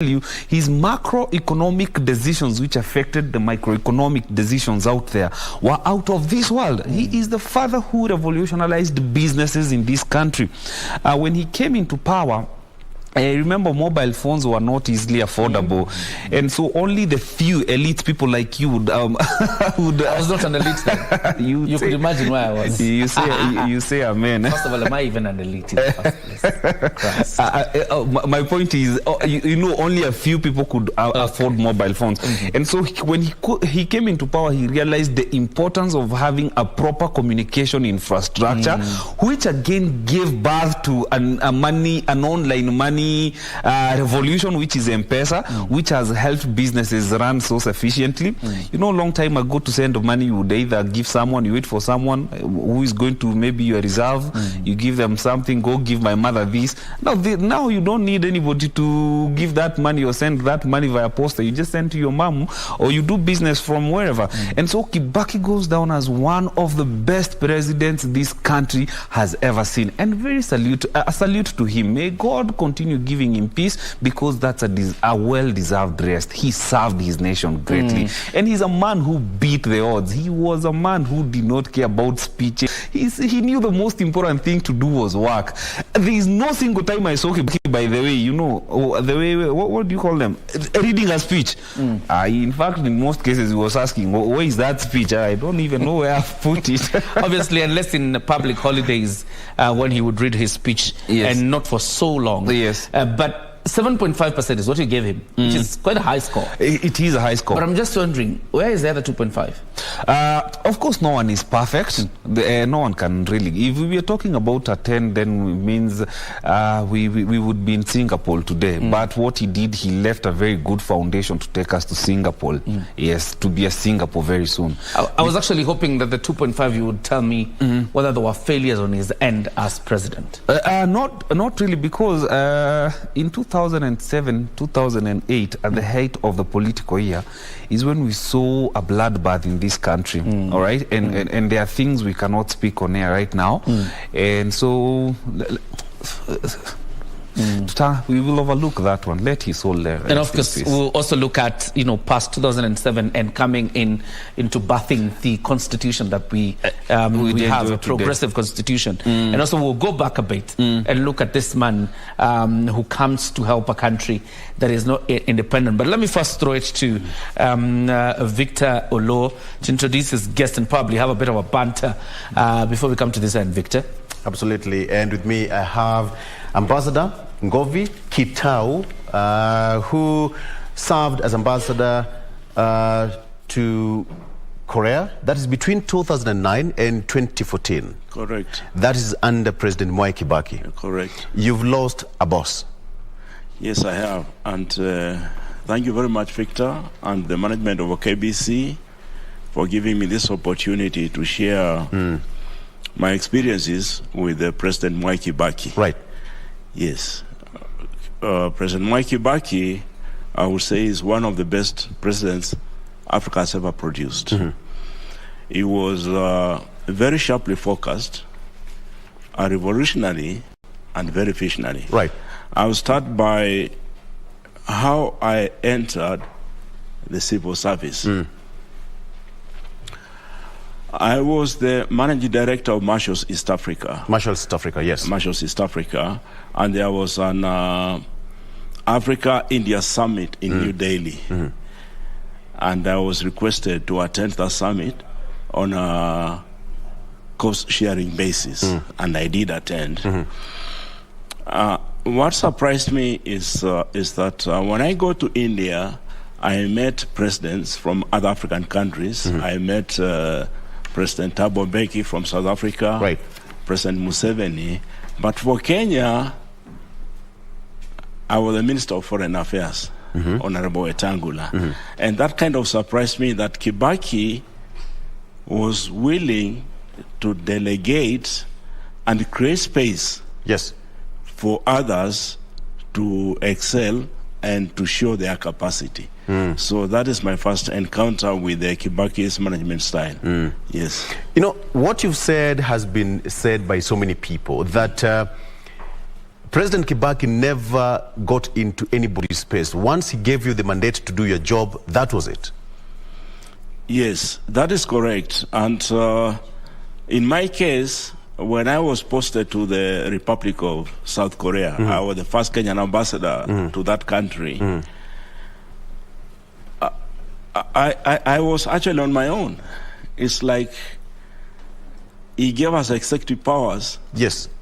you his macroeconomic decisions which affected the microeconomic decisions out there were out of this world. He is the father who revolutionized businesses in this country. When he came into power, I remember mobile phones were not easily affordable, and so only the few elite people like you would. I was not an elite then. You could imagine where I was. You say amen. First of all, am I even an elite in the first place? My point is, you know, only a few people could afford mobile phones, and so when he came into power, he realized the importance of having a proper communication infrastructure, which again gave birth to an online money revolution, which is M-Pesa, which has helped businesses run so sufficiently. You know, a long time ago, to send money, you would either give someone, you wait for someone who is going to maybe your reserve, you give them something, go give my mother this. Now you don't need anybody to give that money or send that money via posta. You just send to your mom, or you do business from wherever. And so Kibaki goes down as one of the best presidents this country has ever seen. And a salute to him. May God continue giving him peace, because that's a well-deserved rest. He served his nation greatly, and he's a man who beat the odds. He was a man who did not care about speech. He knew the most important thing to do was work. There is no single time I saw him, by the way, you know, the way, what do you call them, reading a speech. In fact, in most cases, he was asking, where is that speech? I don't even know where I've put it. Obviously, unless in public holidays, when he would read his speech, and not for so long. Yes. But 7.5% is what you gave him, which is quite a high score. It is a high score. But I'm just wondering, where is the other 2.5? Of course, no one is perfect. No one can really. If we were talking about a 10, then it means we would be in Singapore today. But what he did, he left a very good foundation to take us to Singapore. Yes, to be a Singapore very soon. I was actually hoping that the 2.5, you would tell me whether there were failures on his end as president. Not really, because in 2007, 2008, at the height of the political year, is when we saw a bloodbath in this country. All right, and there are things we cannot speak on air right now, and so we will overlook that one. Let his soul there. And of course, we'll also look at, you know, past 2007 and coming into birthing the constitution that we have, a progressive constitution. And also we'll go back a bit and look at this man who comes to help a country that is not independent. But let me first throw it to Victor Olo to introduce his guest and probably have a bit of a banter before we come to this end. Victor? Absolutely. And with me, I have Ambassador Ngovi Kitau, who served as ambassador to Korea. That is between 2009 and 2014. Correct. That is under President Mwai Kibaki. Correct. You've lost a boss. Yes, I have. And thank you very much, Victor, and the management of KBC for giving me this opportunity to share my experiences with President Mwai Kibaki. Right. Yes. President Mwai Kibaki, I would say, is one of the best presidents Africa has ever produced. He was very sharply focused, revolutionary, and very visionary. Right. I will start by how I entered the civil service. I was the managing director of Marshall's East Africa. Marshall's East Africa, yes. Marshall's East Africa. And there was an Africa-India summit in New Delhi. And I was requested to attend that summit on a cost-sharing basis. And I did attend. What surprised me is that when I go to India, I met presidents from other African countries. I met President Thabo Mbeki from South Africa, right. President Museveni. But for Kenya, I was the Minister of Foreign Affairs, Honorable Wetangula. And that kind of surprised me that Kibaki was willing to delegate and create space for others to excel and to show their capacity. So that is my first encounter with the Kibaki's management style. Yes. You know, what you've said has been said by so many people, that President Kibaki never got into anybody's space. Once he gave you the mandate to do your job, that was it. Yes, that is correct. And in my case, when I was posted to the Republic of South Korea, I was the first Kenyan ambassador to that country. I was actually on my own. It's like he gave us executive powers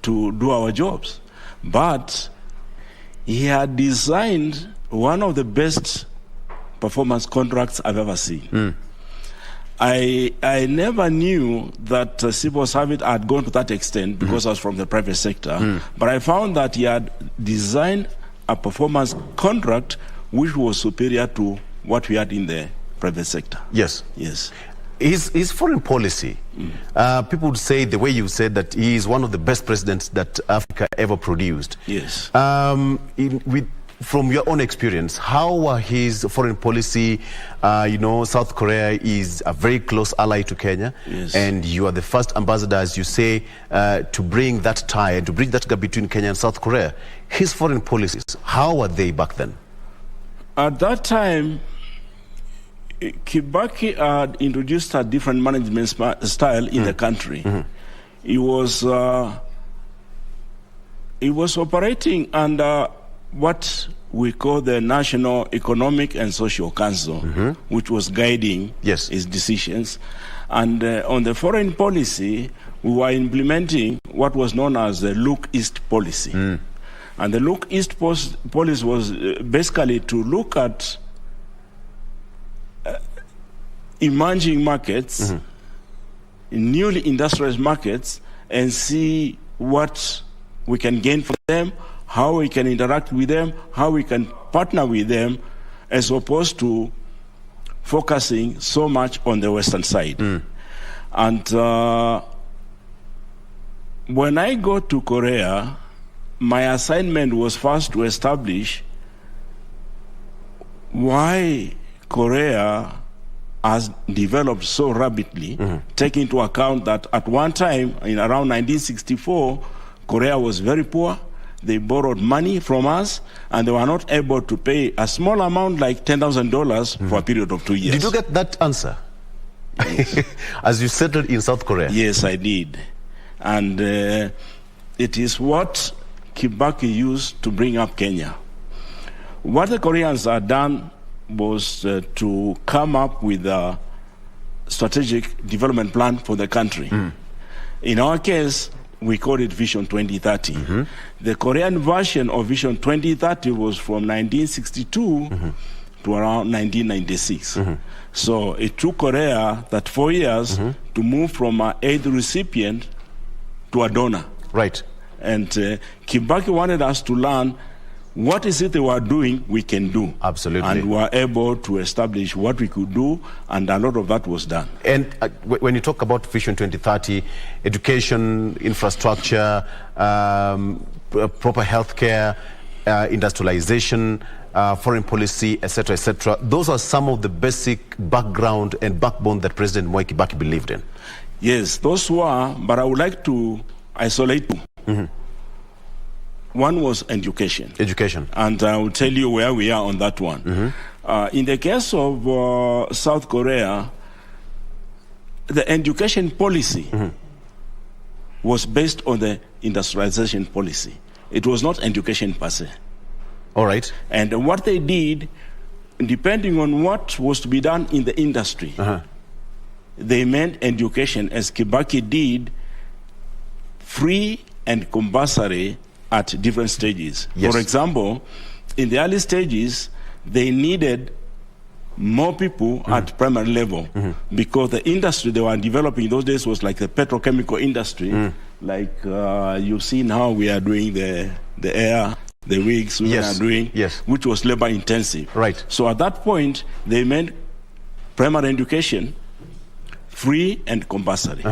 to do our jobs. But he had designed one of the best performance contracts I've ever seen. I never knew that civil service had gone to that extent because I was from the private sector. But I found that he had designed a performance contract which was superior to what we had in the private sector. Yes. Yes. His foreign policy, people would say, the way you said, that he is one of the best presidents that Africa ever produced. Yes. From your own experience, how were his foreign policy? You know, South Korea is a very close ally to Kenya. Yes. And you are the first ambassador, as you say, to bring that tie and to bridge that gap between Kenya and South Korea. His foreign policies, how were they back then? At that time, Kibaki had introduced a different management style in the country. He was operating under what we call the National Economic and Social Council, which was guiding his decisions. And on the foreign policy, we were implementing what was known as the Look East policy. And the Look East policy was basically to look at emerging markets, newly industrialized markets, and see what we can gain from them, how we can interact with them, how we can partner with them, as opposed to focusing so much on the Western side. And when I go to Korea, my assignment was first to establish why Korea has developed so rapidly, taking into account that at one time, in around 1964, Korea was very poor. They borrowed money from us, and they were not able to pay a small amount like $10,000 for a period of 2 years. Did you get that answer? As you settled in South Korea? Yes, I did. And it is what Kibaki used to bring up Kenya. What the Koreans had done was to come up with a strategic development plan for the country. In our case, we call it Vision 2030. The Korean version of Vision 2030 was from 1962 to around 1996. So it took Korea that 4 years to move from an aid recipient to a donor. Right. And Kibaki wanted us to learn what is it they were doing we can do. Absolutely. And we were able to establish what we could do, and a lot of that was done. And when you talk about Vision 2030, education, infrastructure, proper healthcare, industrialization, foreign policy, etc., those are some of the basic background and backbone that President Mwai Kibaki believed in. Yes, those were, but I would like to isolate two. One was education. Education. And I will tell you where we are on that one. In the case of South Korea, the education policy was based on the industrialization policy. It was not education per se. All right. And what they did, depending on what was to be done in the industry, they meant education, as Kibaki did, free and compulsory at different stages. Yes. For example, in the early stages, they needed more people at primary level because the industry they were developing in those days was like the petrochemical industry, like you've seen how we are doing the air, the rigs we are doing, which was labor intensive. Right. So at that point, they meant primary education, free and compulsory.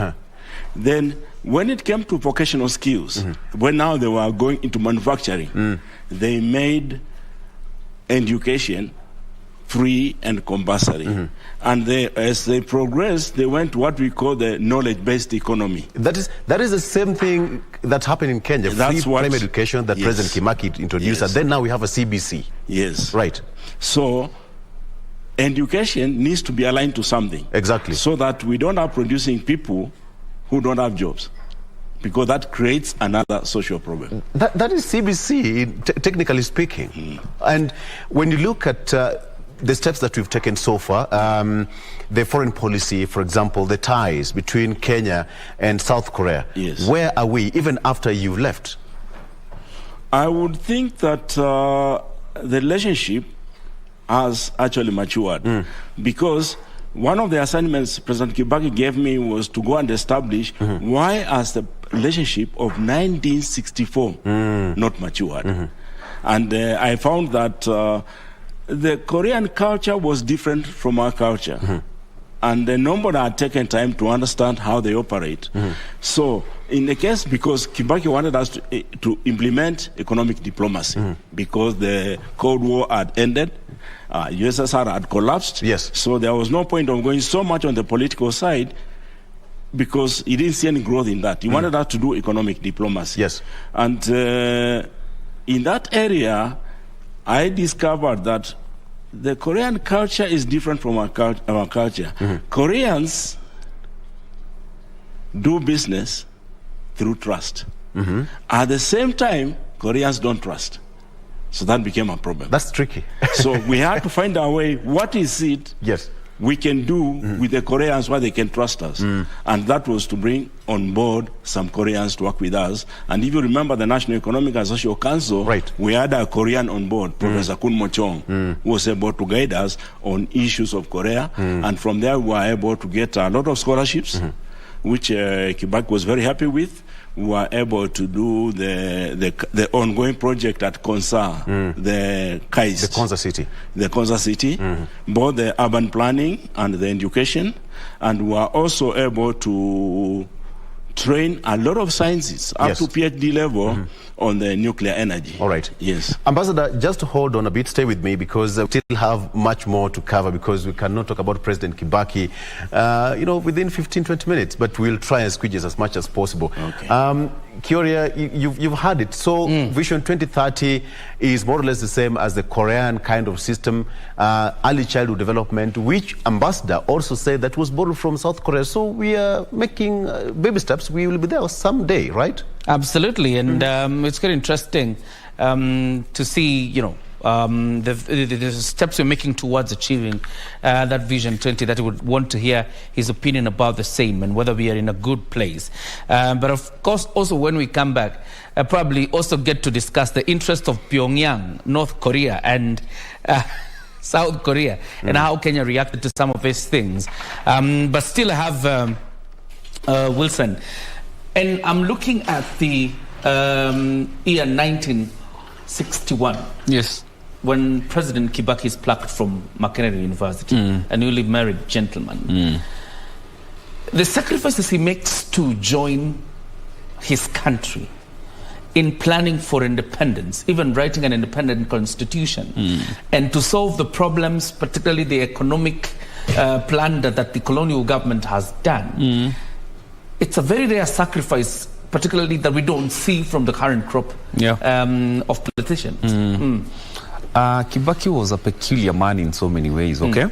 Then when it came to vocational skills, when now they were going into manufacturing, they made education free and compulsory. And as they progressed, they went to what we call the knowledge-based economy. That is the same thing that happened in Kenya. That's free primary education that President Kibaki introduced, and then now we have a CBC. Yes. Right. So education needs to be aligned to something. Exactly. So that we don't have producing people who don't have jobs, because that creates another social problem. That is CBC, technically speaking. And when you look at the steps that we've taken so far, the foreign policy, for example, the ties between Kenya and South Korea, where are we, even after you've left? I would think that the relationship has actually matured, because one of the assignments President Kibaki gave me was to go and establish why has the relationship of 1964 not matured. And I found that the Korean culture was different from our culture. And nobody had taken time to understand how they operate. So in the case, because Kibaki wanted us to implement economic diplomacy, because the Cold War had ended, USSR had collapsed. Yes. So there was no point of going so much on the political side, because he didn't see any growth in that. He wanted us to do economic diplomacy. Yes. And in that area, I discovered that the Korean culture is different from our culture. Koreans do business through trust. At the same time, Koreans don't trust. So that became a problem. That's tricky. So we had to find a way, what is it we can do with the Koreans where they can trust us? And that was to bring on board some Koreans to work with us. And if you remember the National Economic and Social Council, we had a Korean on board, Professor Kun Mo-chong, who was able to guide us on issues of Korea. And from there, we were able to get a lot of scholarships, which Kibaki was very happy with. We were able to do the ongoing project at Konsa, the KAIST. The Konsa City. The Konsa City, both the urban planning and the education. And we were also able to train a lot of scientists up to PhD level on the nuclear energy. All right. Yes. Ambassador, just hold on a bit, stay with me, because we still have much more to cover, because we cannot talk about President Kibaki, within 15-20 minutes, but we'll try and squeeze as much as possible. Okay. Kioria, you've had it. So Vision 2030 is more or less the same as the Korean kind of system, early childhood development, which Ambassador also said that was borrowed from South Korea. So we are making baby steps. We will be there someday, right? Absolutely. And it's very interesting to see, the steps we're making towards achieving that Vision 20, that we would want to hear his opinion about the same and whether we are in a good place. But of course, also when we come back, probably also get to discuss the interest of Pyongyang, North Korea, and South Korea, and how Kenya reacted to some of these things. But still I have Wilson. And I'm looking at the year 1961. Yes. When President Kibaki is plucked from Makerere University, a newly married gentleman. The sacrifices he makes to join his country in planning for independence, even writing an independent constitution, and to solve the problems, particularly the economic plunder that the colonial government has done. It's a very rare sacrifice, particularly that we don't see from the current crop of politicians. Kibaki was a peculiar man in so many ways, okay?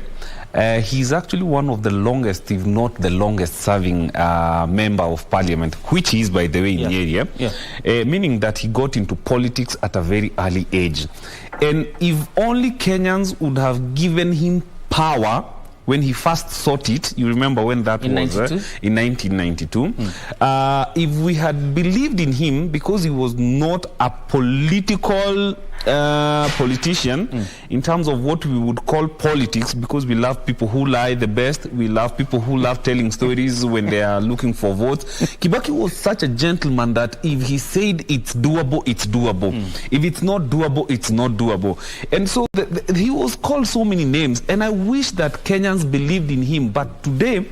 He's actually one of the longest, if not the longest serving member of parliament, which he is, by the way, in the area, meaning that he got into politics at a very early age. And if only Kenyans would have given him power when he first sought it, you remember when that in was 92? In 1992. If we had believed in him, because he was not a political politician in terms of what we would call politics, because we love people who lie the best, we love people who love telling stories when they are looking for votes. Kibaki was such a gentleman that if he said it's doable, it's doable. If it's not doable, it's not doable. And so he was called so many names, and I wish that Kenyans believed in him. But today,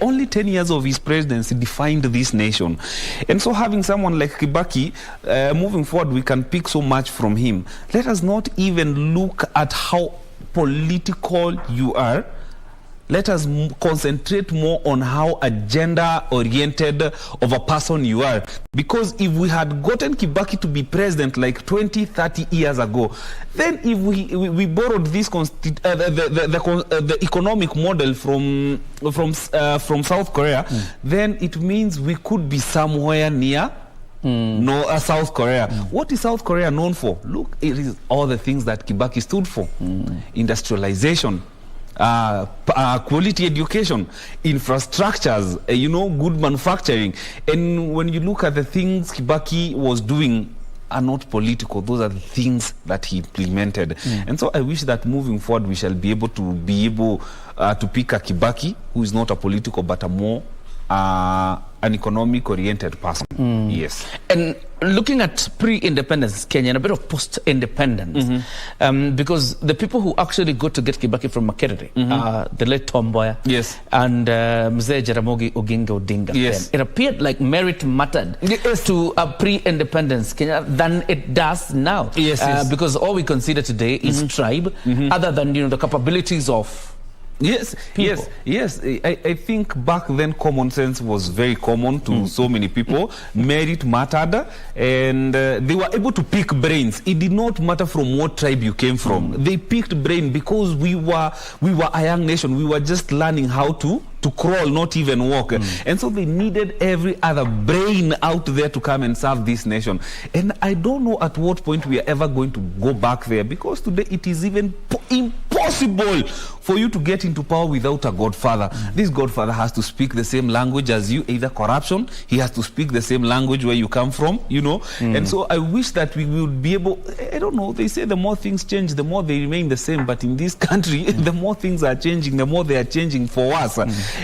only 10 years of his presidency defined this nation. And so having someone like Kibaki, moving forward, we can pick so much from him. Let us not even look at how political you are, let us concentrate more on how agenda-oriented of a person you are. Because if we had gotten Kibaki to be president like 20, 30 years ago, then if we borrowed this the economic model from South Korea, then it means we could be somewhere near South Korea. What is South Korea known for? Look, it is all the things that Kibaki stood for. Industrialization, quality education, infrastructures, good manufacturing. And when you look at the things Kibaki was doing are not political. Those are the things that he implemented. And so I wish that moving forward we shall be able to pick a Kibaki who is not a political but a more an economic-oriented person. Yes. And looking at pre-independence Kenya and a bit of post-independence, because the people who actually got to get Kibaki from Makerere, the late Tom Mboya, yes, and Mzee Jaramogi Oginga Odinga, yes, it appeared like merit mattered to a pre-independence Kenya than it does now. Yes, yes. Because all we consider today is tribe, other than the capabilities of people. Yes. I think back then common sense was very common to so many people. Merit mattered, and they were able to pick brains. It did not matter from what tribe you came from. They picked brain because we were a young nation. We were just learning how to crawl, not even walk. And so they needed every other brain out there to come and serve this nation. And I don't know at what point we are ever going to go back there, because today it is even impossible for you to get into power without a godfather. This godfather has to speak the same language as you, either corruption, he has to speak the same language where you come from, And so I wish that we would be able, I don't know, they say the more things change, the more they remain the same. But in this country, the more things are changing, the more they are changing for us.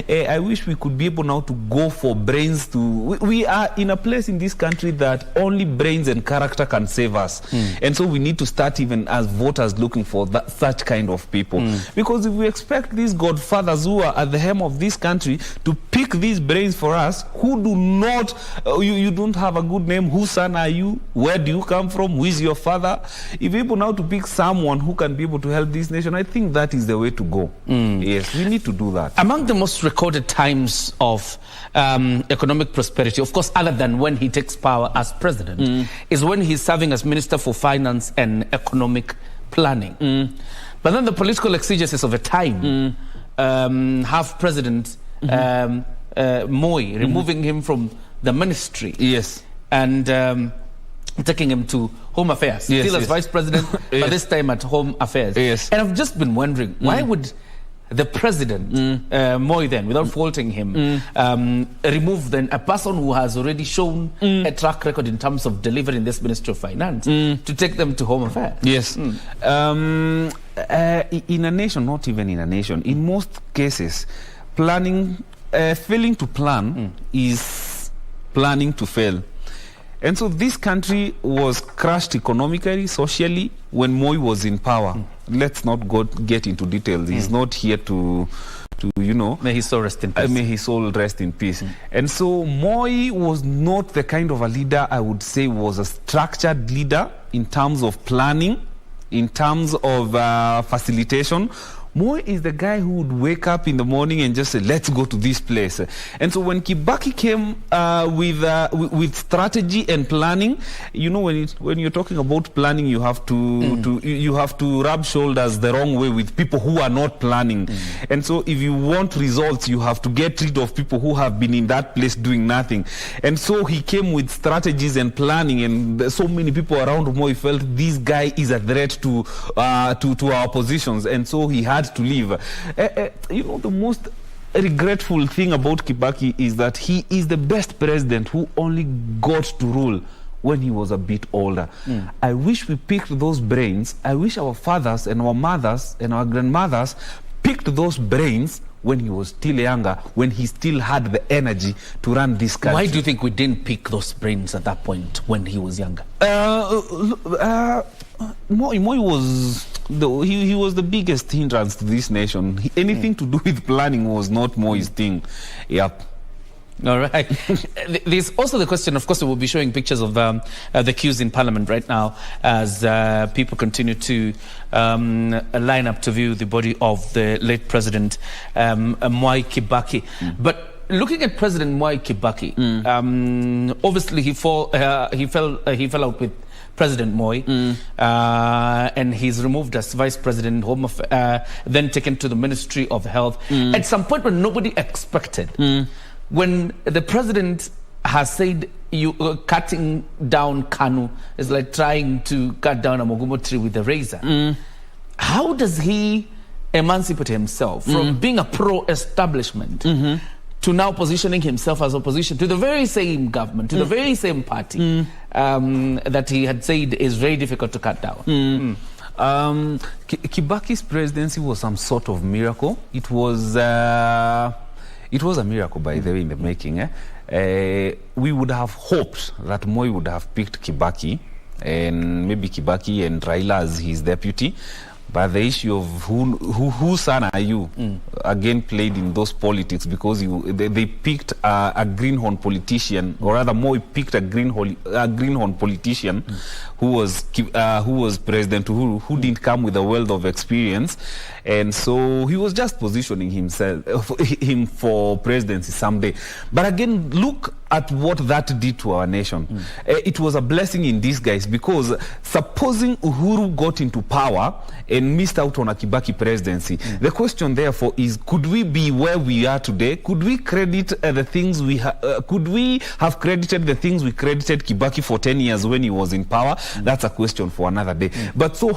I wish we could be able now to go for brains. We are in a place in this country that only brains and character can save us. And so we need to start even as voters looking for such kind of people. Because if we expect these godfathers who are at the helm of this country to pick these brains for us, who do not, you don't have a good name, whose son are you, where do you come from, who is your father? If we're able now to pick someone who can be able to help this nation, I think that is the way to go. Yes, we need to do that. Among the most recorded times of economic prosperity, of course, other than when he takes power as president, is when he's serving as Minister for Finance and Economic Planning. But then the political exigencies of the time have President Moi removing him from the ministry. Yes. And taking him to Home Affairs. Still as Vice President, but this time at Home Affairs. Yes. And I've just been wondering, why would the president, Moi then, without faulting him, remove then a person who has already shown a track record in terms of delivering this Ministry of Finance to take them to Home Affairs? Yes. In a nation, not even in a nation, in most cases, failing to plan is planning to fail. And so this country was crushed economically, socially, when Moi was in power. Let's not get into details. He's not here to May his soul rest in peace. May his soul rest in peace. And so Moi was not the kind of a leader I would say was a structured leader in terms of planning, in terms of facilitation. Moi is the guy who would wake up in the morning and just say, let's go to this place. And so when Kibaki came with strategy and planning, when you're talking about planning, you have to rub shoulders the wrong way with people who are not planning. And so if you want results, you have to get rid of people who have been in that place doing nothing. And so he came with strategies and planning, and so many people around Moi felt this guy is a threat to our positions. And so he had to leave. The most regretful thing about Kibaki is that he is the best president who only got to rule when he was a bit older. I wish we picked those brains. I wish our fathers and our mothers and our grandmothers picked those brains when he was still younger, when he still had the energy to run this country. Why do you think we didn't pick those brains at that point when he was younger? Moi was he was the biggest hindrance to this nation. Anything to do with planning was not Moi's thing. Yep. All right. There's also the question, of course, we will be showing pictures of the queues in Parliament right now as people continue to line up to view the body of the late President Mwai Kibaki. But looking at President Mwai Kibaki, obviously he fell out with President Moi, and he's removed as Vice President, then taken to the Ministry of Health. At some point when nobody expected, when the President has said cutting down Kanu is like trying to cut down a mogumo tree with a razor, how does he emancipate himself from being a pro-establishment to now positioning himself as opposition to the very same government, to the very same party that he had said is very difficult to cut down? Kibaki's presidency was some sort of miracle. It was a miracle, by the way, in the making. We would have hoped that Moi would have picked Kibaki, and maybe Kibaki and Raila as his deputy. But the issue of whose son are you again played in those politics, because they picked a greenhorn politician, or rather Moi picked a greenhorn politician who was President Uhuru, who didn't come with a wealth of experience, and so he was just positioning him for presidency someday. But again, look at what that did to our nation. It was a blessing in disguise, because supposing Uhuru got into power and missed out on a Kibaki presidency, the question therefore is, could we be where we are today? Could we credit the things could we have credited the things we credited Kibaki for 10 years when he was in power? That's a question for another day. But so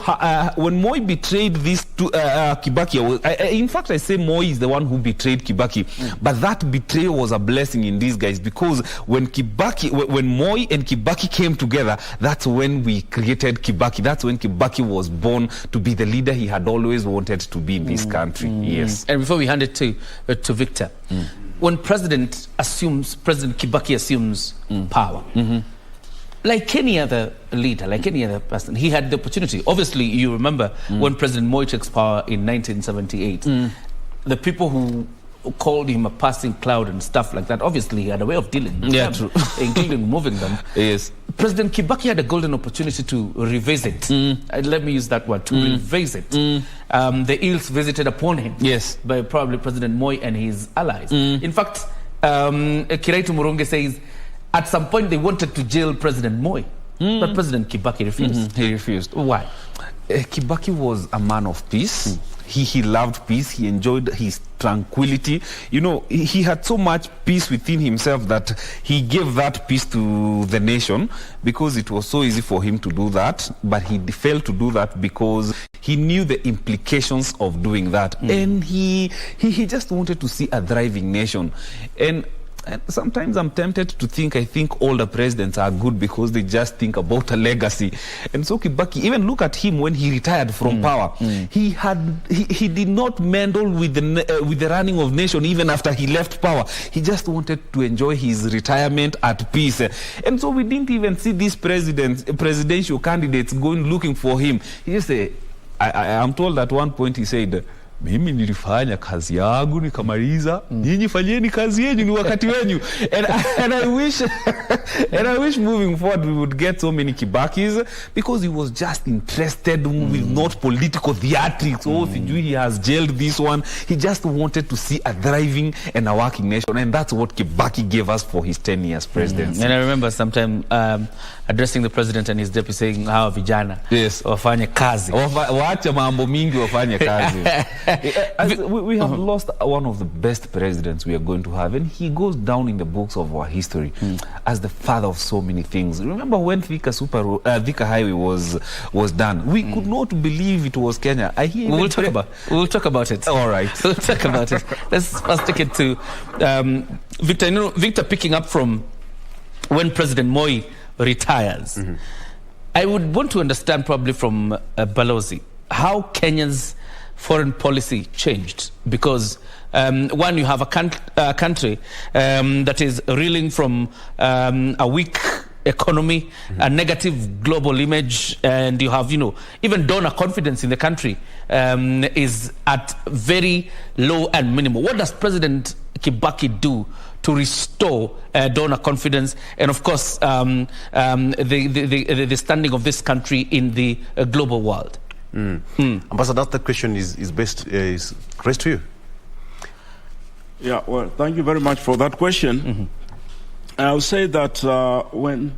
when Moi betrayed this to Kibaki, in fact I say Moi is the one who betrayed Kibaki, but that betrayal was a blessing in disguise, because when Moi and Kibaki came together, that's when we created Kibaki. That's when Kibaki was born to be the leader he had always wanted to be in this country. Yes. And before we hand it to Victor, when President Kibaki assumes power, like any other leader, like any other person, he had the opportunity. Obviously, you remember when President Moi takes power in 1978, the people who called him a passing cloud and stuff like that, obviously he had a way of dealing with them, true. Including moving them. Yes. President Kibaki had a golden opportunity to revisit, let me use that word, to revisit the ills visited upon him by probably President Moi and his allies. In fact, Kiraitu Murunge says at some point they wanted to jail President Moi, but President Kibaki refused. He refused. Why? Kibaki was a man of peace. He loved peace. He enjoyed his tranquility. You know, he had so much peace within himself that he gave that peace to the nation, because it was so easy for him to do that. But he failed to do that because he knew the implications of doing that. And he just wanted to see a thriving nation. And sometimes I'm tempted to think, I think older presidents are good because they just think about a legacy. And so Kibaki, even look at him when he retired from power. He did not meddle with the running of nation even after he left power. He just wanted to enjoy his retirement at peace. And so we didn't even see these presidential candidates going looking for him. He just said, I'm told at one point he said, mimi nilifanya kazi yangu nikamaliza, nyinyi fanyeni kazi yenu, ni wakati wenu. And I wish moving forward we would get so many Kibakis, because he was just interested with not political theatrics. Oh, he has jailed this one. He just wanted to see a thriving and a working nation, and that's what Kibaki gave us for his 10 years presidency. And I remember sometime addressing the president and his deputy saying, hawa vijana wafanye kazi, waache mambo mingi wafanye kazi. We have lost one of the best presidents we are going to have, and he goes down in the books of our history as the father of so many things. Remember when Thika Highway was done? We could not believe it was Kenya. We'll talk about it. All right. We'll talk about it. Let's first take it to Victor. You know, Victor, picking up from when President Moi retires, I would want to understand probably from Balozi how Kenya's foreign policy changed, because one, you have a country that is reeling from a weak economy, a negative global image, and you have, even donor confidence in the country is at very low and minimal. What does President Kibaki do to restore donor confidence and, of course, the standing of this country in the global world? Ambassador, that question is raised to you. Yeah, well, thank you very much for that question. I'll say that when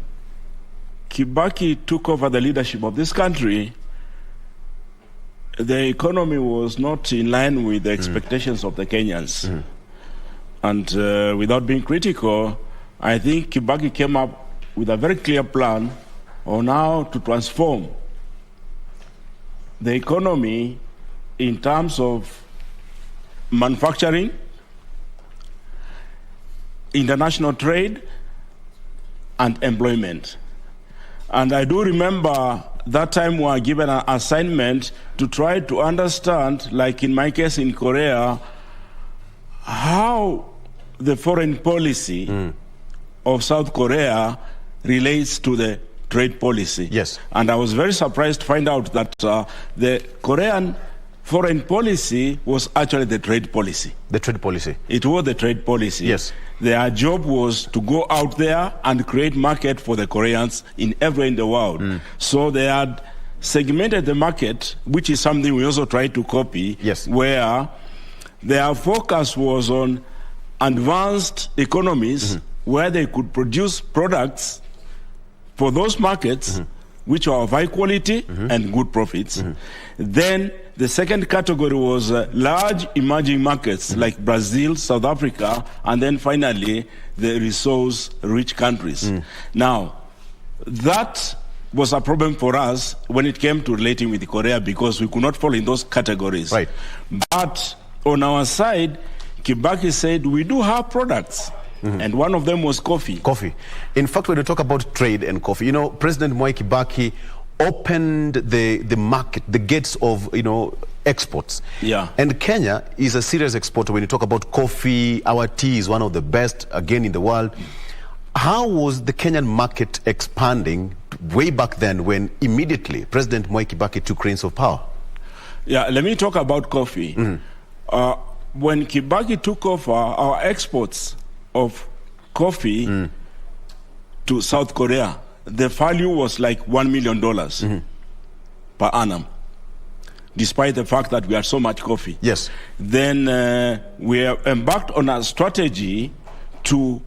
Kibaki took over the leadership of this country, the economy was not in line with the expectations of the Kenyans. And without being critical, I think Kibaki came up with a very clear plan on how to transform the economy in terms of manufacturing, international trade, and employment. And I do remember that time we were given an assignment to try to understand, like in my case in Korea, how the foreign policy of South Korea relates to the trade policy. Yes. And I was very surprised to find out that the Korean foreign policy was actually the trade policy. The trade policy. It was the trade policy. Yes. Their job was to go out there and create market for the Koreans in everywhere in the world. So they had segmented the market, which is something we also try to copy, yes, where their focus was on advanced economies where they could produce products for those markets which are of high quality and good profits. Then the second category was large emerging markets like Brazil, South Africa, and then finally the resource-rich countries. Now, that was a problem for us when it came to relating with Korea because we could not fall in those categories. Right. But on our side, Kibaki said we do have products. And one of them was coffee. Coffee. In fact, when you talk about trade and coffee, President Mwai Kibaki opened the market, the gates of, exports. Yeah. And Kenya is a serious exporter. When you talk about coffee, our tea is one of the best, again, in the world. How was the Kenyan market expanding way back then when immediately President Mwai Kibaki took reins of power? Yeah, let me talk about coffee. When Kibaki took over, our exports of coffee to South Korea, the value was like $1 million per annum, despite the fact that we had so much coffee. Yes. Then we embarked on a strategy to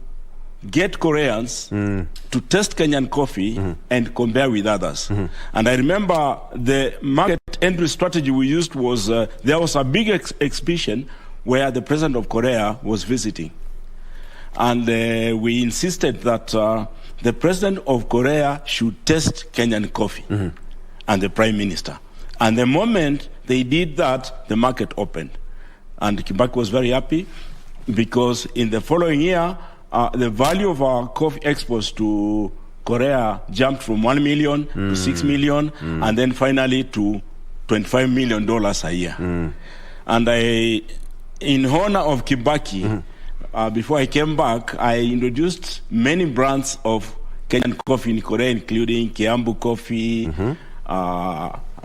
get Koreans to test Kenyan coffee and compare with others. And I remember the market entry strategy we used was, there was a big exhibition where the president of Korea was visiting. And we insisted that the president of Korea should test Kenyan coffee and the prime minister. And the moment they did that, the market opened. And Kibaki was very happy because in the following year, the value of our coffee exports to Korea jumped from $1 million to $6 million and then finally to $25 million a year. And in honor of Kibaki, before I came back, I introduced many brands of Kenyan coffee in Korea, including Kiambu Coffee,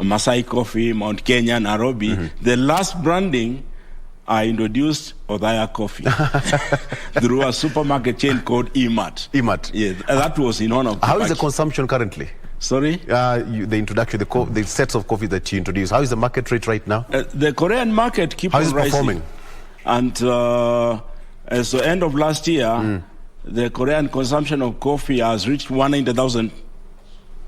Masai Coffee, Mount Kenya, Nairobi. The last branding I introduced Odaya Coffee through a supermarket chain called E-Mart. E-Mart. Yeah, that was in honor of Kibaki. How is the consumption currently? Sorry? The introduction, the sets of coffee that you introduced. How is the market rate right now? The Korean market keeps on rising. How is it performing? And as the end of last year, the Korean consumption of coffee has reached 100,000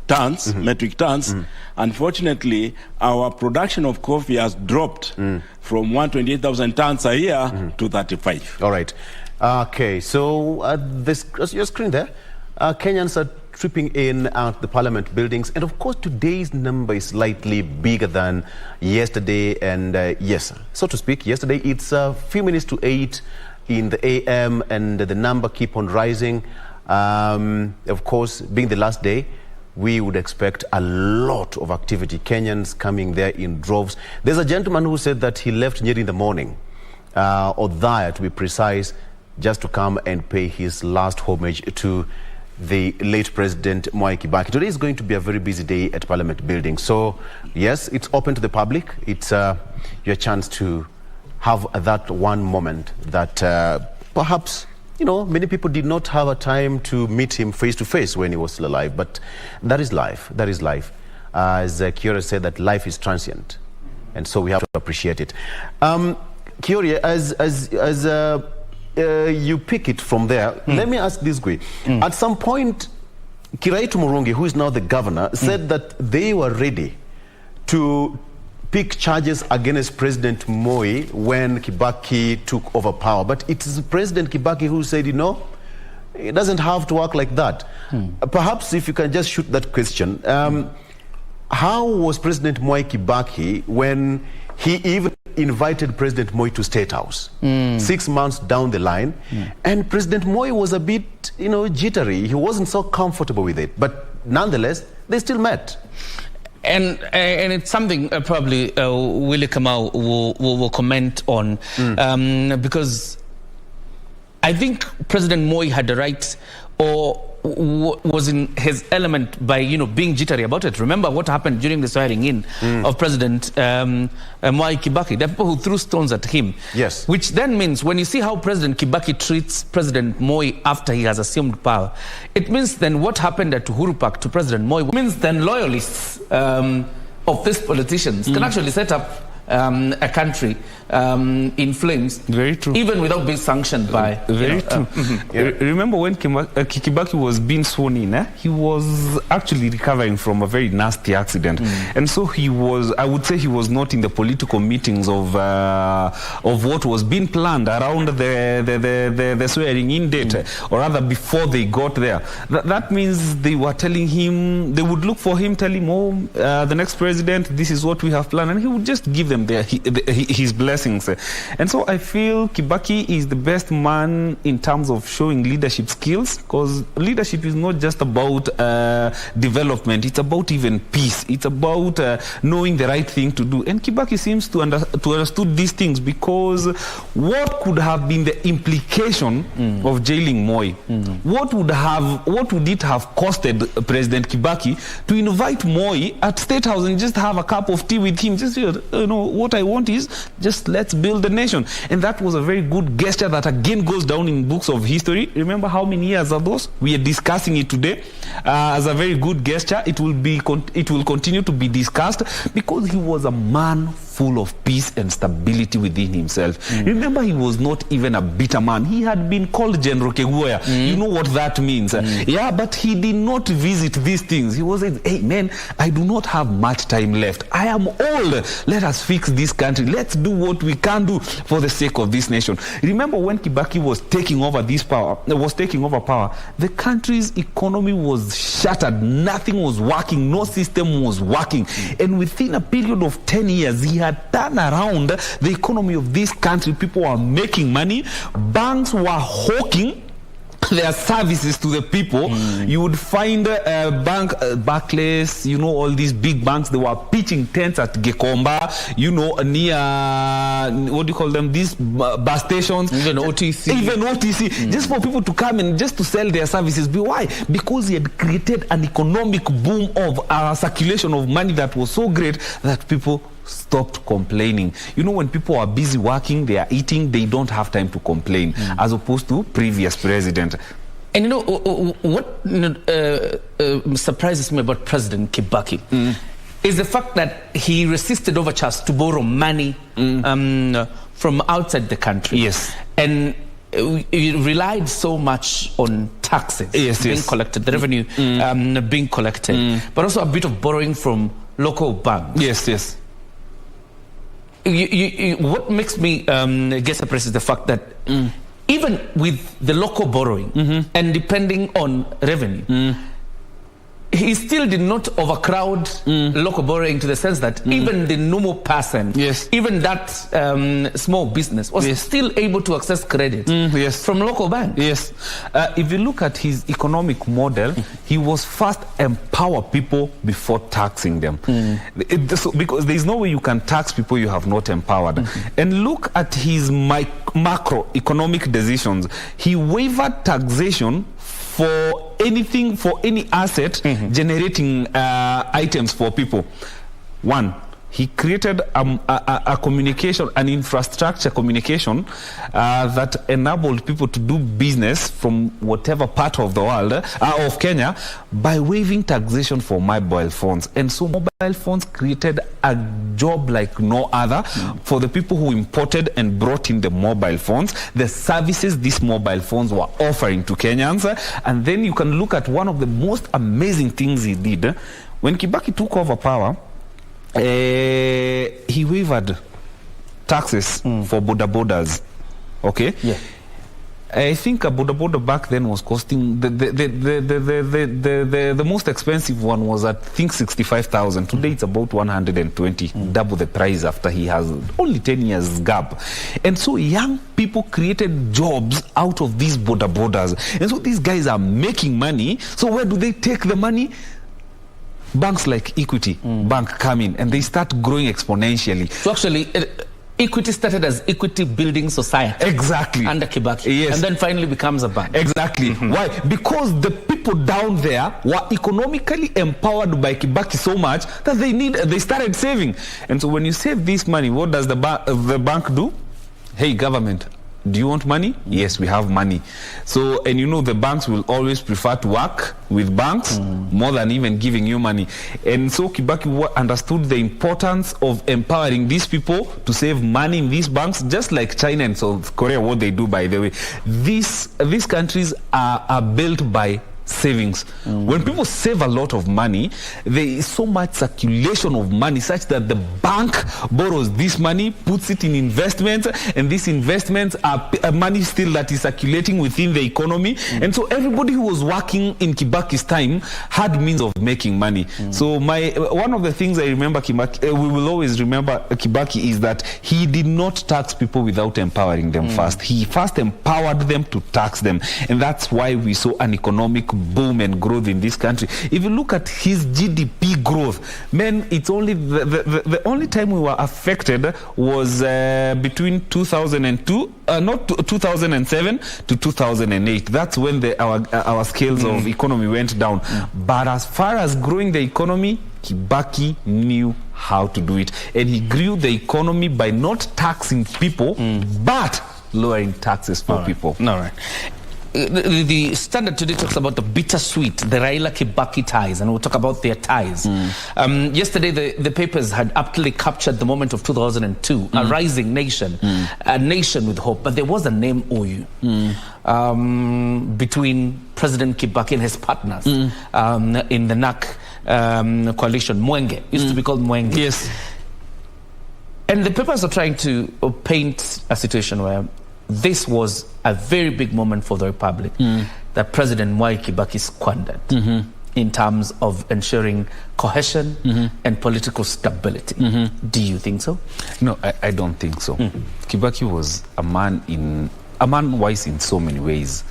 tons, metric tons. Unfortunately, our production of coffee has dropped from 128,000 tons a year to 35. All right. Okay, so your screen there, Kenyans are tripping in at the parliament buildings. And of course, today's number is slightly bigger than yesterday. And yes, so to speak, yesterday it's a few minutes to 8 in the AM, and the number keep on rising. Of course, being the last day, we would expect a lot of activity, Kenyans coming there in droves. There's a gentleman who said that he left Nyeri in the morning, or there to be precise, just to come and pay his last homage to the late President Mwai Kibaki. Today is going to be a very busy day at Parliament building. So, yes, it's open to the public. It's your chance to have that one moment that perhaps, you know, many people did not have a time to meet him face to face when he was still alive. But that is life. That is life. As Kiore said, that life is transient. And so we have to appreciate it. Kiore, as you pick it from there, let me ask this way. At some point, Kiraitu Murungi, who is now the governor, said that they were ready to pick charges against President Moi when Kibaki took over power. But it is President Kibaki who said, you know, it doesn't have to work like that. Perhaps if you can just shoot that question. How was President Mwai Kibaki when he even invited President Moi to State House 6 months down the line? And President Moi was a bit, you know, jittery. He wasn't so comfortable with it. But nonetheless, they still met. And it's something probably Willie Kamau will comment on because I think President Moi had the right, or was in his element by, you know, being jittery about it. Remember what happened during the swearing in of President Mwai Kibaki. There are people who threw stones at him. Yes. Which then means when you see how President Kibaki treats President Moi after he has assumed power, it means then what happened at Uhuru Park to President Moi means then loyalists of these politicians can actually set up a country in flames. Very true. Even without being sanctioned by... Very true. Remember when Kibaki was being sworn in, he was actually recovering from a very nasty accident. And so he was, I would say he was not in the political meetings of what was being planned around the swearing in date, or rather before they got there. That means they were telling him, they would look for him, tell him, oh, the next president, this is what we have planned, and he would just give them his blessings. And so I feel Kibaki is the best man in terms of showing leadership skills, because leadership is not just about development, it's about even peace, it's about knowing the right thing to do. And Kibaki seems to understood these things, because what could have been the implication of jailing Moi? What would it have costed President Kibaki to invite Moi at State House and just have a cup of tea with him? Just, you know, what I want is just let's build the nation. And that was a very good gesture that again goes down in books of history. Remember how many years are those? We are discussing it today as a very good gesture. It will continue to be discussed because he was a man full of peace and stability within himself. Remember, he was not even a bitter man. He had been called General Keguya. You know what that means. Yeah, but he did not visit these things. He was saying, hey man, I do not have much time left. I am old. Let us fix this country. Let's do what we can do for the sake of this nation. Remember when Kibaki was taking over power, the country's economy was shattered. Nothing was working. No system was working. And within a period of 10 years, he had turned around the economy of this country. People were making money. Banks were hawking their services to the people. You would find Barclays, you know, all these big banks, they were pitching tents at Gekomba, you know, near, what do you call them, these bus stations. Even OTC. Just for people to come and just to sell their services. But why? Because he had created an economic boom of circulation of money that was so great that people stopped complaining. You know, when people are busy working, they are eating, they don't have time to complain, as opposed to previous president. And you know, what surprises me about President Kibaki is the fact that he resisted overtures to borrow money from outside the country. Yes. And he relied so much on taxes being collected, the revenue being collected, but also a bit of borrowing from local banks. Yes. What makes me get surprised is the fact that even with the local borrowing and depending on revenue, he still did not overcrowd local borrowing to the sense that even the normal person, even that small business was still able to access credit from local banks. If you look at his economic model, he was first empower people before taxing them. Because there is no way you can tax people you have not empowered. And look at his macroeconomic decisions. He waived taxation for anything, for any asset generating items for people. One, he created a communication, an infrastructure communication that enabled people to do business from whatever part of the world, of Kenya, by waiving taxation for mobile phones. And so mobile phones created a job like no other for the people who imported and brought in the mobile phones, the services these mobile phones were offering to Kenyans. And then you can look at one of the most amazing things he did. When Kibaki took over power, he waived taxes for bodabodas. Okay. Yeah. I think a bodaboda back then was costing the most expensive one was at, I think, 65,000. Today it's about 120, double the price after he has only 10 years gap. And so young people created jobs out of these bodabodas. And so these guys are making money. So where do they take the money? Banks like Equity Bank come in and they start growing exponentially. So actually, Equity started as Equity Building Society. Exactly. Under Kibaki. Yes. And then finally becomes a bank. Exactly. Why? Because the people down there were economically empowered by Kibaki so much that they started saving. And so when you save this money, what does the bank do? Hey, government, do you want money? Yes, we have money. So, and you know, the banks will always prefer to work with banks more than even giving you money. And so Kibaki understood the importance of empowering these people to save money in these banks, just like China and South Korea, what they do, by the way. These countries are built by savings. When people save a lot of money, there is so much circulation of money such that the bank borrows this money, puts it in investments, and these investments are money still that is circulating within the economy. And so everybody who was working in Kibaki's time had means of making money. So one of the things I remember Kibaki, we will always remember Kibaki, is that he did not tax people without empowering them first. He first empowered them to tax them, and that's why we saw an economic boom and growth in this country. If you look at his GDP growth, man, it's only the only time we were affected was between 2002, not 2007 to 2008. That's when our scales of economy went down. But as far as growing the economy, Kibaki knew how to do it, and he grew the economy by not taxing people, but lowering taxes for people. All right. The Standard today talks about the bittersweet, the Raila Kibaki ties, and we'll talk about their ties. Yesterday, the papers had aptly captured the moment of 2002, a rising nation, a nation with hope. But there was a name OU between President Kibaki and his partners in the NAC coalition. Mwenge used to be called Mwenge. Yes. And the papers are trying to paint a situation where this was a very big moment for the Republic that President Mwai Kibaki squandered in terms of ensuring cohesion and political stability. Do you think so? No, I don't think so. Kibaki was a man wise in so many ways.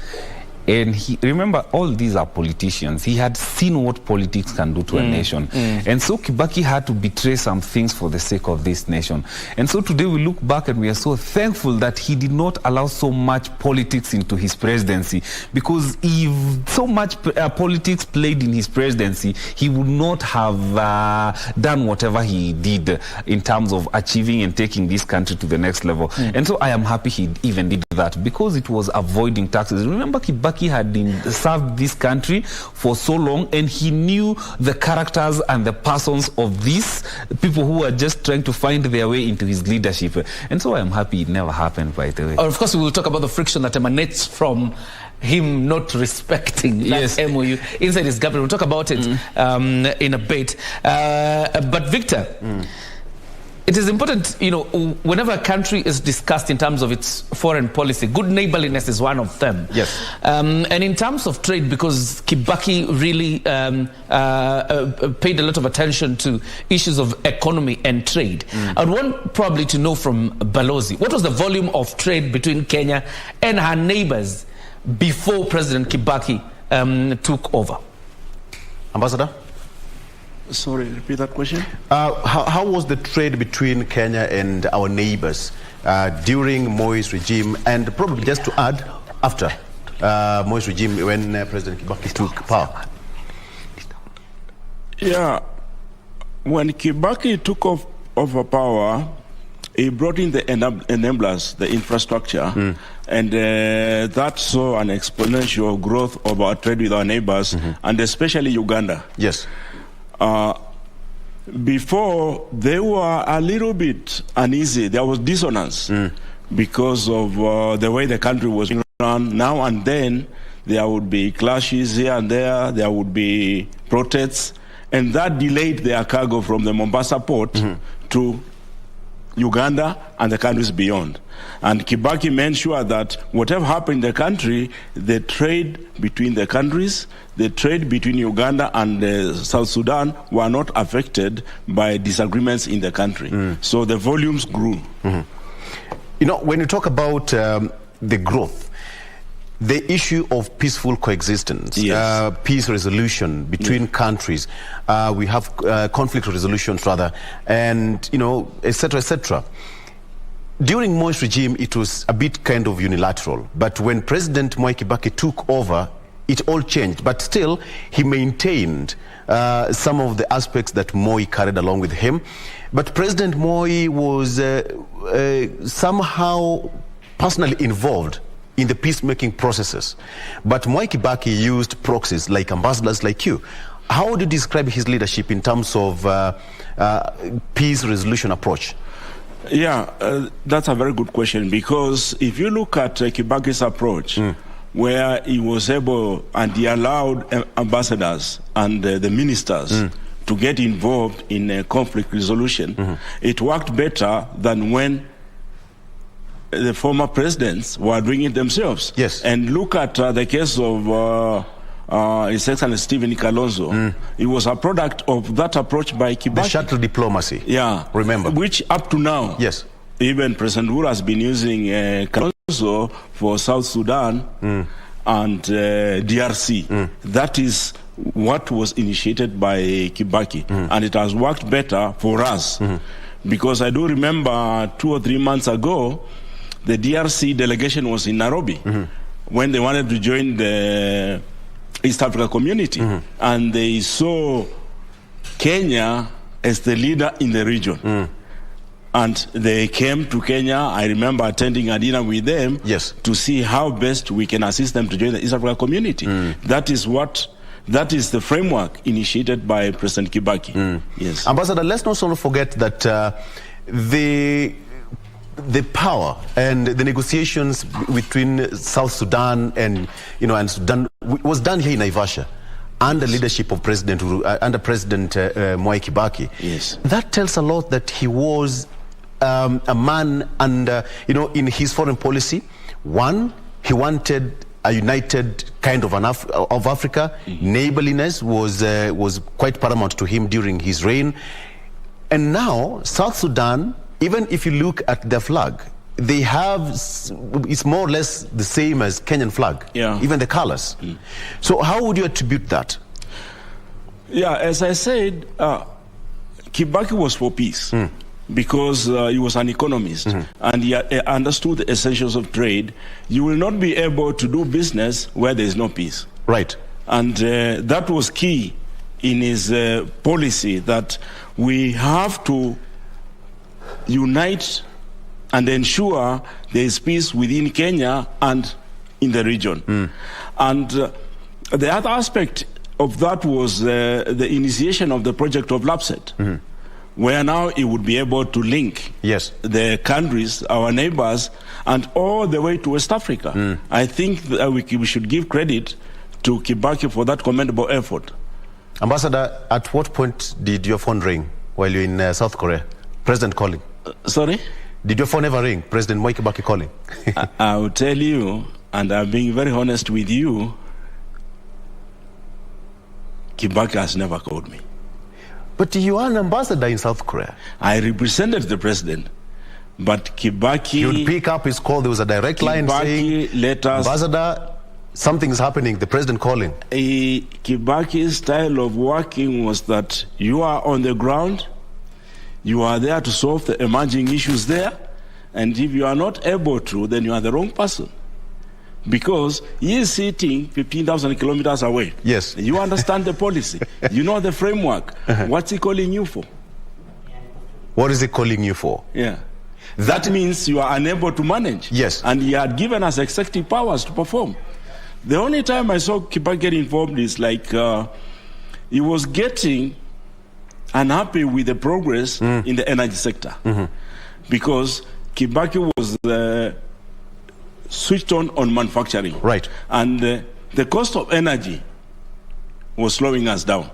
And remember, all these are politicians. He had seen what politics can do to a nation. And so Kibaki had to betray some things for the sake of this nation. And so today we look back and we are so thankful that he did not allow so much politics into his presidency. Because if so much politics played in his presidency, he would not have done whatever he did in terms of achieving and taking this country to the next level. And so I am happy he even did that, because it was avoiding taxes. Remember, Kibaki had served this country for so long, and he knew the characters and the persons of these people who were just trying to find their way into his leadership. And so I am happy it never happened, by the way. Of course, we will talk about the friction that emanates from him not respecting that MOU inside his government. We'll talk about it in a bit. But Victor, it is important, you know, whenever a country is discussed in terms of its foreign policy, good neighborliness is one of them. Yes. And in terms of trade, because Kibaki really paid a lot of attention to issues of economy and trade, I'd want probably to know from Balozi, what was the volume of trade between Kenya and her neighbors before President Kibaki took over? Ambassador? Sorry, repeat that question. How was the trade between Kenya and our neighbors during Moi's regime, and probably just to add, after? Moi's regime when President Kibaki took power? Yeah, when Kibaki took over power, he brought in the enablers, the infrastructure, and that saw an exponential growth of our trade with our neighbors, and especially Uganda. Yes. Before, they were a little bit uneasy. There was dissonance because of the way the country was run. Now and then, there would be clashes here and there would be protests, and that delayed their cargo from the Mombasa port to Uganda and the countries beyond. And Kibaki made sure that whatever happened in the country, the trade between the countries, the trade between Uganda and South Sudan were not affected by disagreements in the country. So the volumes grew. You know, when you talk about the growth, the issue of peaceful coexistence, peace resolution between countries, we have conflict resolutions rather, and, you know, etc., etc. During Moi's regime, it was a bit kind of unilateral. But when President Mwai Kibaki took over, it all changed. But still, he maintained some of the aspects that Moi carried along with him. But President Moi was somehow personally involved in the peacemaking processes. But Mwai Kibaki used proxies like ambassadors like you. How would you describe his leadership in terms of peace resolution approach? Yeah, that's a very good question, because if you look at Kibaki's approach, where he was able and he allowed ambassadors and the ministers to get involved in conflict resolution, it worked better than when the former presidents were doing it themselves. Yes. And look at the case of His Excellency Stephen Kalonzo. It was a product of that approach by Kibaki. The shuttle diplomacy. Yeah. Remember. Which up to now, yes, even President Uhuru has been using Kalonzo for South Sudan and DRC. That is what was initiated by Kibaki. And it has worked better for us. Because I do remember 2 or 3 months ago, the DRC delegation was in Nairobi when they wanted to join the East Africa community. And they saw Kenya as the leader in the region. And they came to Kenya. I remember attending a dinner with them to see how best we can assist them to join the East Africa community. That is the framework initiated by President Kibaki. Yes. Ambassador, let's not also forget that the power and the negotiations between South Sudan and Sudan was done here in Naivasha under leadership of President Mwai Kibaki. Yes. That tells a lot that he was a man, and in his foreign policy, one, he wanted a united kind of Africa. Neighborliness was quite paramount to him during his reign. And now South Sudan, even if you look at their flag, they have, it's more or less the same as Kenyan flag, even the colors. So how would you attribute that? Yeah, as I said, Kibaki was for peace. Because he was an economist and he understood the essentials of trade. You will not be able to do business where there is no peace. Right. And that was key in his policy, that we have to unite and ensure there is peace within Kenya and in the region. And the other aspect of that was the initiation of the project of LAPSET. Where now it would be able to link the countries, our neighbors, and all the way to West Africa. I think that we should give credit to Kibaki for that commendable effort. Ambassador, at what point did your phone ring while you're in South Korea? President calling? Sorry? Did your phone ever ring? President Mwai Kibaki calling? I will tell you, and I'm being very honest with you, Kibaki has never called me. But you are an ambassador in South Korea. I represented the president, but Kibaki... He would pick up his call. There was a direct line saying, Ambassador, something's happening, the president calling. Kibaki's style of working was that you are on the ground, you are there to solve the emerging issues there, and if you are not able to, then you are the wrong person. because he is sitting 15,000 kilometers away. Yes. You understand the policy. You know the framework. What's he calling you for? What is he calling you for? Yeah. That means you are unable to manage. Yes. And he had given us executive powers to perform. The only time I saw Kibaki get involved is like he was getting unhappy with the progress in the energy sector. Because Kibaki was switched on manufacturing. Right. And the cost of energy was slowing us down.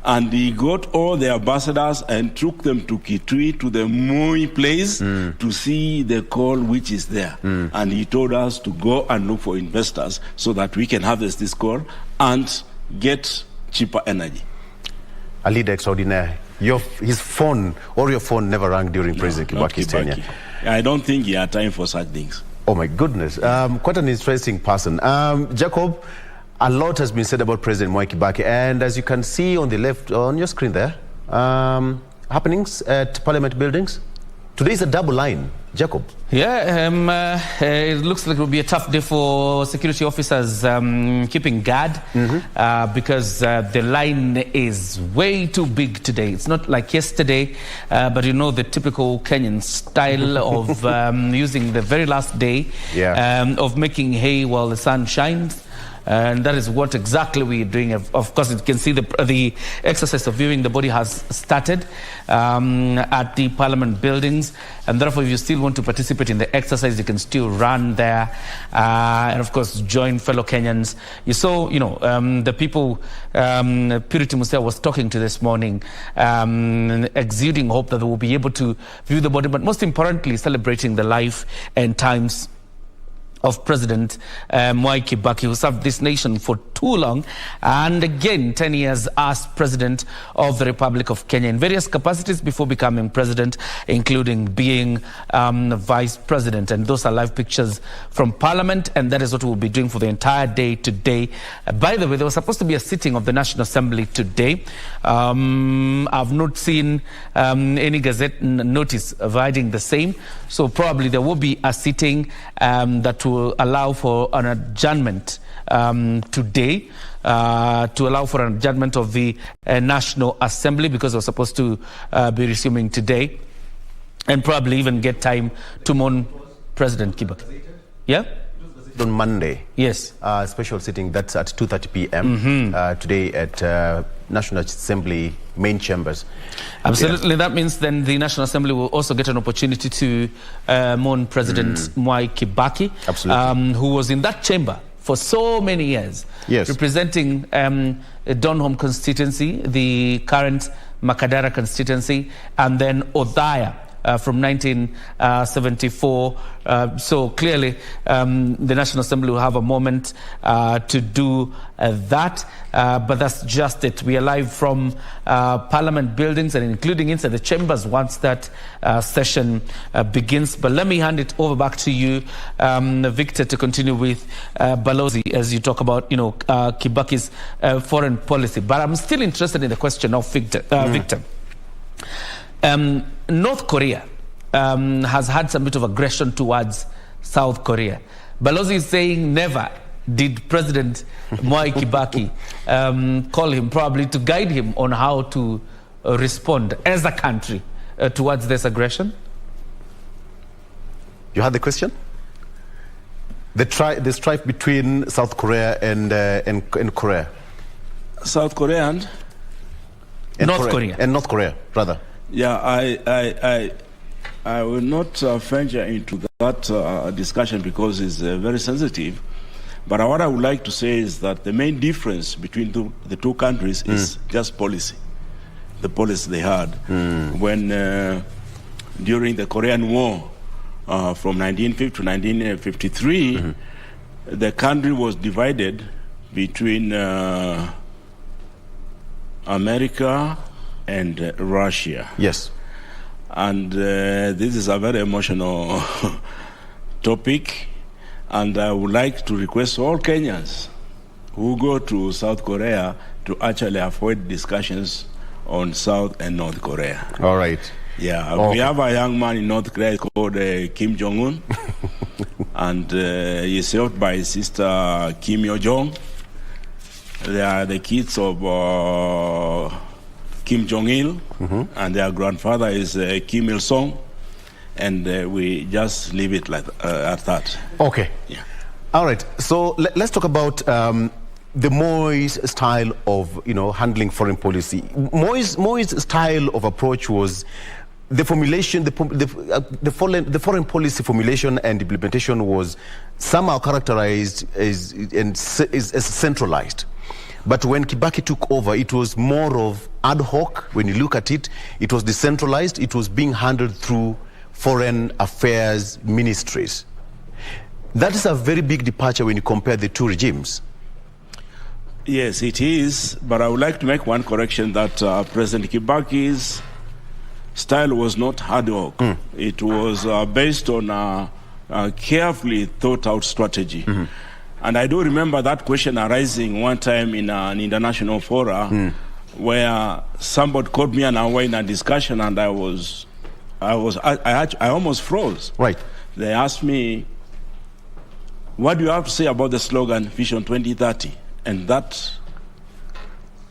And he got all the ambassadors and took them to Kitui, to the Mwai place, to see the coal which is there. And he told us to go and look for investors so that we can harvest this coal and get cheaper energy. A leader extraordinaire. His phone or your phone never rang during President Kibaki's tenure. I don't think he had time for such things. Oh my goodness, quite an interesting person. Jacob, a lot has been said about President Mwai Kibaki, and as you can see on the left on your screen there, happenings at Parliament buildings. Today is a double line. Jacob. Yeah, it looks like it will be a tough day for security officers keeping guard because the line is way too big today. It's not like yesterday, but you know the typical Kenyan style of using the very last day of making hay while the sun shines. And that is what exactly we're doing. Of course, you can see the exercise of viewing the body has started at the Parliament buildings. And therefore, if you still want to participate in the exercise, you can still run there. And of course, join fellow Kenyans. You saw, the people Purity Musea was talking to this morning, exuding hope that they will be able to view the body, but most importantly, celebrating the life and times of President Mwai Kibaki, who served this nation for too long, and again 10 years as President of the Republic of Kenya in various capacities before becoming President, including being Vice President. And those are live pictures from Parliament, and that is what we'll be doing for the entire day today. By the way, there was supposed to be a sitting of the National Assembly today. I've not seen any Gazette notice avoiding the same, so probably there will be a sitting that will allow for an adjournment today, to allow for an adjournment of the National Assembly, because we're supposed to be resuming today, and probably even get time to mourn President Kibaki. Yeah? On Monday. Yes. Special sitting that's at 2:30 p.m. Today at National Assembly main chambers. Absolutely. Yeah. That means then the National Assembly will also get an opportunity to mourn President Mwai Kibaki, who was in that chamber for so many years, representing Donholm constituency, the current Makadara constituency, and then Othaya from 1974. So clearly the National Assembly will have a moment to do that, but that's just it. We are live from Parliament buildings and including inside the chambers once that session begins. But let me hand it over back to you, Victor, to continue with Balozi as you talk about Kibaki's foreign policy. But I'm still interested in the question of Victor. North Korea has had some bit of aggression towards South Korea. Balozi is saying never did President Mwai Kibaki call him, probably to guide him on how to respond as a country towards this aggression. You had the question? The strife between South Korea and Korea. South Korea and North Korea. And North Korea, rather. Yeah, I will not venture into that discussion because it's very sensitive. But what I would like to say is that the main difference between the two countries is just policy. The policy they had when during the Korean War from 1950 to 1953, the country was divided between America and Russia. Yes. And this is a very emotional topic, and I would like to request all Kenyans who go to South Korea to actually avoid discussions on South and North Korea. All right. Yeah, we have a young man in North Korea called Kim Jong-un. and he's helped by his sister Kim Yo-jong. They are the kids of Kim Jong-il, and their grandfather is Kim Il-sung, and we just leave it like at that. Okay. Yeah. All right. So let's talk about the Mwai's style of handling foreign policy. Mwai's style of approach was the formulation, the foreign policy formulation and implementation was somehow characterized as centralized. But when Kibaki took over, it was more of ad hoc. When you look at it, it was decentralized. It was being handled through foreign affairs ministries. That is a very big departure when you compare the two regimes. Yes, it is. But I would like to make one correction that President Kibaki's style was not ad hoc. It was based on a carefully thought out strategy. And I do remember that question arising one time in an international forum where somebody called me an hour in a discussion, and I almost froze. Right. They asked me, what do you have to say about the slogan Vision 2030? And that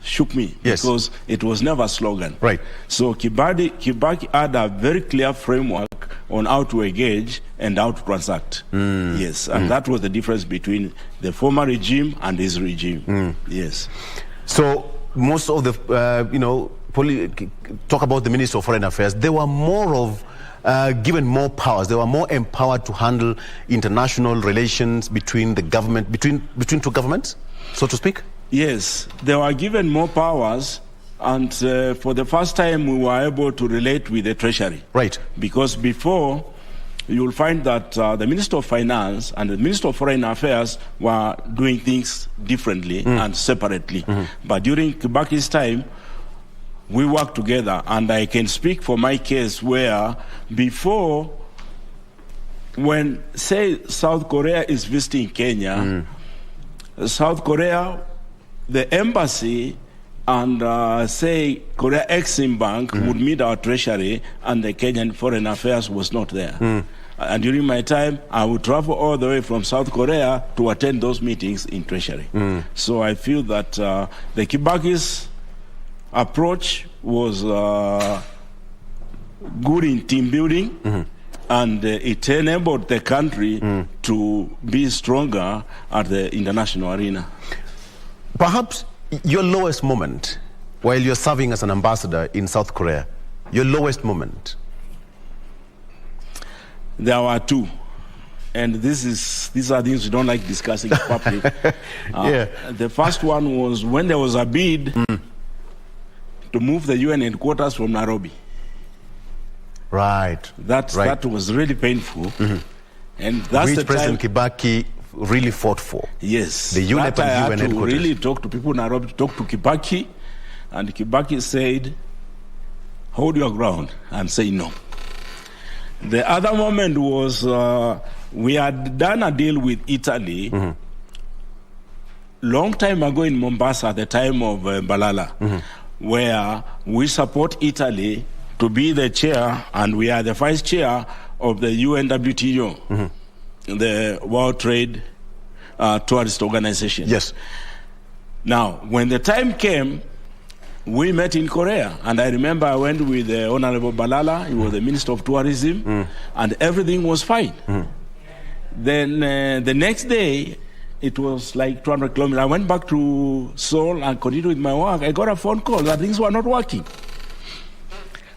shook me, because it was never a slogan. Right. So Kibaki had a very clear framework on how to engage and how to transact. Yes, and that was the difference between the former regime and his regime. Yes. So most of the, talk about the Minister of Foreign Affairs, they were more of given more powers. They were more empowered to handle international relations between the government, between two governments, so to speak. Yes, they were given more powers, and for the first time we were able to relate with the Treasury. Right. Because before, you'll find that the Minister of Finance and the Minister of Foreign Affairs were doing things differently and separately. But during Kibaki's time, we worked together, and I can speak for my case where before, when, say, South Korea is visiting Kenya, South Korea, the embassy and, say, Korea Exim Bank would meet our Treasury, and the Kenyan Foreign Affairs was not there. And during my time, I would travel all the way from South Korea to attend those meetings in Treasury. So I feel that the Kibaki's approach was good in team building, and it enabled the country to be stronger at the international arena. Perhaps your lowest moment while you're serving as an ambassador in South Korea, your lowest moment? There were two. And these are things we don't like discussing in public. The first one was when there was a bid to move the UN headquarters from Nairobi. Right. That was really painful. And that's which the President time Kibaki really fought for. Yes. The UNEP and UN I had to headquarters. really talk to people in Nairobi, to talk to Kibaki, and Kibaki said, hold your ground, and say no. The other moment was we had done a deal with Italy long time ago in Mombasa at the time of Balala, where we support Italy to be the chair, and we are the vice chair of the UNWTO, the World Trade Tourist Organization. Yes. Now, when the time came, we met in Korea, and I remember I went with the Honorable Balala. He was the Minister of Tourism, and everything was fine. Then the next day, it was like 200 kilometers. I went back to Seoul and continued with my work. I got a phone call that things were not working.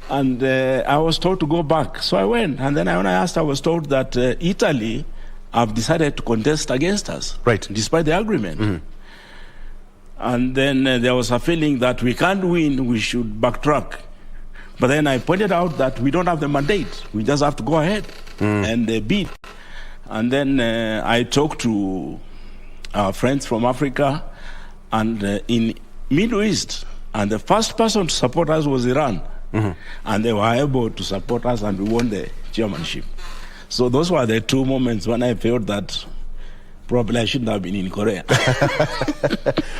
And I was told to go back. So I went. And then when I asked, I was told that Italy have decided to contest against us. Right. Despite the agreement. And then there was a feeling that we can't win, we should backtrack. But then I pointed out that we don't have the mandate. We just have to go ahead and bid. And then I talked to our friends from Africa and in Middle East. And the first person to support us was Iran. And they were able to support us, and we won the chairmanship. So those were the two moments when I felt that probably I shouldn't have been in Korea.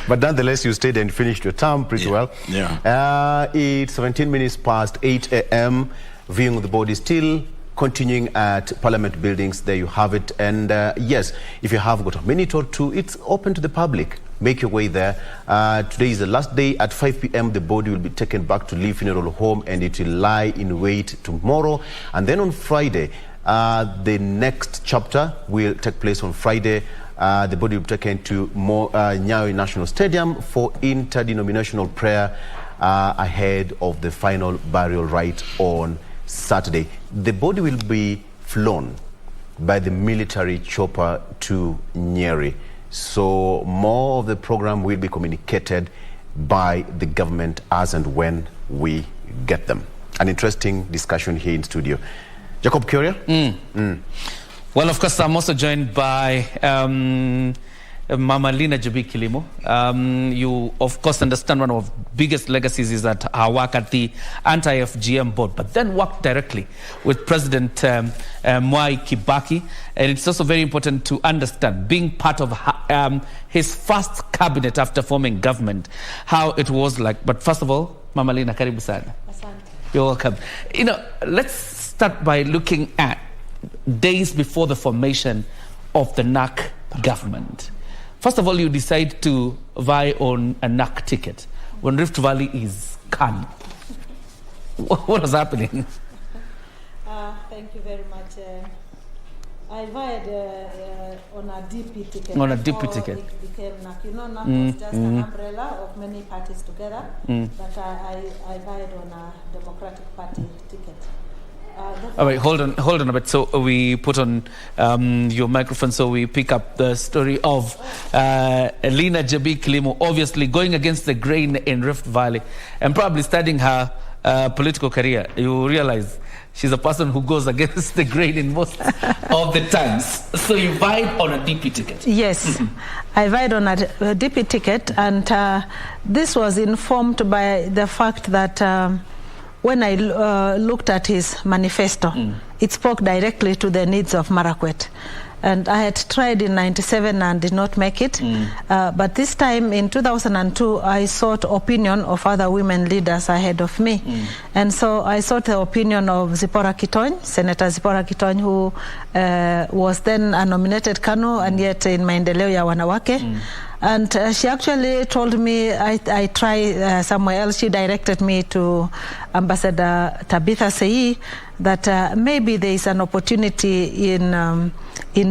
But nonetheless, you stayed and finished your term pretty well. Yeah. It's 17 minutes past 8 a.m. Viewing the board is still continuing at Parliament buildings. There you have it. And yes, if you have got a minute or two, it's open to the public. Make your way there. Today is the last day. At 5 p.m. the body will be taken back to Lee Funeral Home, and it will lie in wait tomorrow. And then on Friday, the next chapter will take place on Friday. The body will be taken to Nyayo National Stadium for interdenominational prayer ahead of the final burial rite on Saturday. The body will be flown by the military chopper to Nyeri. So more of the program will be communicated by the government as and when we get them. An interesting discussion here in studio. Jacob Curia? Well, of course, I'm also joined by Mama Lina Jabi Kilimo. You, of course, understand one of the biggest legacies is that her work at the anti-FGM board, but then worked directly with President Mwai Kibaki. And it's also very important to understand, being part of his first cabinet after forming government, how it was like. But first of all, Mama Lina, karibu sana. You're welcome. You know, let's start by looking at days before the formation of the NAC government. First of all, you decide to vie on a NAC ticket when Rift Valley is Khan. What was happening? Thank you very much. I vied on a DP ticket. On a DP ticket. It became NAC. You know, NAC was just an umbrella of many parties together, but I vied on a Democratic Party ticket. All right, hold on a bit. So we put on your microphone so we pick up the story of Lina Jabi Kilimo, obviously going against the grain in Rift Valley and probably starting her political career. You realize she's a person who goes against the grain in most of the times. So you vied on a DP ticket. Yes, I vied on a DP ticket, and this was informed by the fact that when I looked at his manifesto, it spoke directly to the needs of Marakwet. And I had tried in 97 and did not make it. But this time in 2002, I sought opinion of other women leaders ahead of me. And so I sought the opinion of Zipporah Kitony, Senator Zipporah Kitony, who was then a nominated Kanu and yet in Maendeleo ya Wanawake. And she actually told me I try somewhere else. She directed me to Ambassador Tabitha Sei that maybe there is an opportunity in